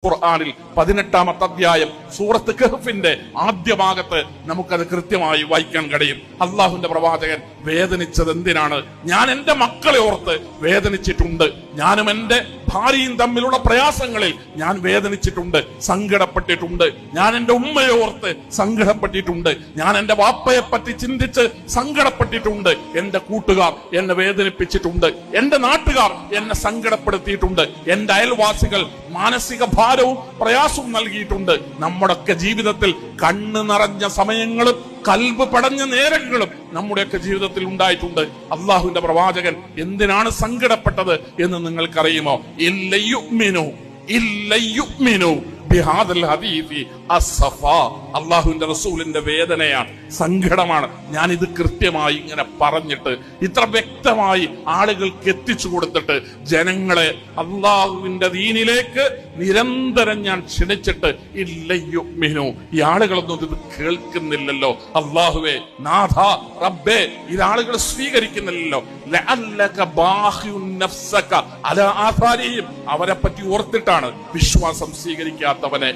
ഖുർആനിൽ 18-ാമത്തെ അധ്യായം സൂറത്ത് കഹ്ഫിന്റെ ആദ്യ ഭാഗത്ത് നമുക്കത് കൃത്യമായി വായിക്കാൻ കഴിയും. അള്ളാഹുവിന്റെ പ്രവാചകൻ വേദനിച്ചത് എന്തിനാണ്? ഞാൻ എന്റെ മക്കളെ ഓർത്ത് വേദനിച്ചിട്ടുണ്ട്, ഞാനും എന്റെ ഭാര്യയും തമ്മിലുള്ള പ്രയാസങ്ങളിൽ ഞാൻ വേദനിച്ചിട്ടുണ്ട്, സങ്കടപ്പെട്ടിട്ടുണ്ട്. ഞാൻ എന്റെ ഉമ്മയെ ഓർത്ത് സങ്കടപ്പെട്ടിട്ടുണ്ട്, ഞാൻ എന്റെ വാപ്പയെ പറ്റി ചിന്തിച്ച് സങ്കടപ്പെട്ടിട്ടുണ്ട്. എന്റെ കൂട്ടുകാർ എന്നെ വേദനിപ്പിച്ചിട്ടുണ്ട്, എന്റെ നാട്ടുകാർ എന്നെ സങ്കടപ്പെടുത്തിയിട്ടുണ്ട്, എന്റെ അയൽവാസികൾ മാനസിക ഭാരവും പ്രയാസവും നൽകിയിട്ടുണ്ട്. നമ്മുടെയൊക്കെ ജീവിതത്തിൽ കണ്ണ് നിറഞ്ഞ സമയങ്ങളും കൽബ് പടഞ്ഞ നേരങ്ങളും നമ്മുടെയൊക്കെ ജീവിതത്തിൽ ഉണ്ടായിട്ടുണ്ട്. അള്ളാഹുവിന്റെ പ്രവാചകൻ എന്തിനാണ് സങ്കടപ്പെട്ടത് എന്ന് നിങ്ങൾക്കറിയുമോ? ഇല്ലയുമിനു അള്ളാഹുവിന്റെ റസൂലിന്റെ വേദനയാണ്, സങ്കടമാണ്. ഞാൻ ഇത് കൃത്യമായി ഇങ്ങനെ പറഞ്ഞിട്ട് ഇത്ര വ്യക്തമായി ആളുകൾക്ക് എത്തിച്ചു കൊടുത്തിട്ട് ജനങ്ങളെ അള്ളാഹുവിന്റെ ദീനിലേക്ക് നിരന്തരം ഞാൻ ക്ഷണിച്ചിട്ട് ഇല്ലയുമിനു, ഈ ആളുകളൊന്നും ഇത് കേൾക്കുന്നില്ലല്ലോ. അള്ളാഹുവേ, നാഥ, റബ്ബേ, ഇത് ആളുകൾ സ്വീകരിക്കുന്നില്ലല്ലോ. അവരെ പറ്റി ഓർത്തിട്ടാണ് വിശ്വാസം സ്വീകരിക്കാത്തവനെ,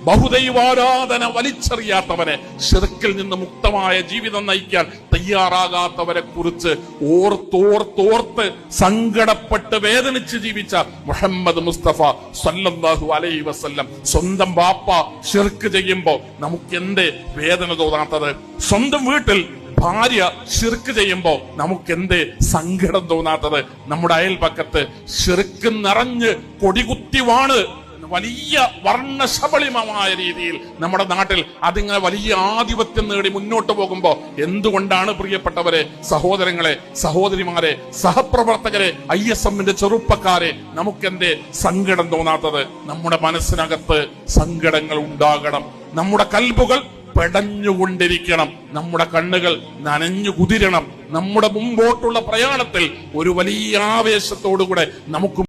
ബഹുദൈവാരാധന വലിച്ചെറിയാത്തവനെ, ശിർക്കിൽ നിന്ന് മുക്തമായ ജീവിതം നയിക്കാൻ തയ്യാറാകാത്തവരെ കുറിച്ച് ഓർത്തോർത്തോർത്ത് സങ്കടപ്പെട്ട് വേദനിച്ച് ജീവിച്ച മുഹമ്മദ് മുസ്തഫ സല്ലല്ലാഹു അലൈഹി വസല്ലം സ്വന്തം ബാപ്പ ശിർക്ക് ചെയ്യുമ്പോ നമുക്ക് എന്തേ വേദന തോന്നാത്തത്? സ്വന്തം വീട്ടിൽ ഭാര്യ ശിർക്ക് ചെയ്യുമ്പോ നമുക്ക് എന്തേ സങ്കടം തോന്നാത്തത്? നമ്മുടെ അയൽപക്കത്ത് ശിർക്ക് നിറഞ്ഞ് കൊടികുത്തി വാണ് വലിയ വർണ്ണശബളിമമായ രീതിയിൽ നമ്മുടെ നാട്ടിൽ അതിങ്ങനെ വലിയ ആധിപത്യം നേടി മുന്നോട്ട് പോകുമ്പോ എന്തുകൊണ്ടാണ് പ്രിയപ്പെട്ടവരെ, സഹോദരങ്ങളെ, സഹോദരിമാരെ, സഹപ്രവർത്തകരെ, ISMന്റെ ചെറുപ്പക്കാരെ, നമുക്കെന്തേ സങ്കടം തോന്നാത്തത്? നമ്മുടെ മനസ്സിനകത്ത് സങ്കടങ്ങൾ ഉണ്ടാകണം, നമ്മുടെ കൽബുകൾ പെടഞ്ഞുകൊണ്ടിരിക്കണം, നമ്മുടെ കണ്ണുകൾ നനഞ്ഞു കുതിരണം. നമ്മുടെ മുമ്പോട്ടുള്ള പ്രയാണത്തിൽ ഒരു വലിയ ആവേശത്തോടുകൂടെ നമുക്ക്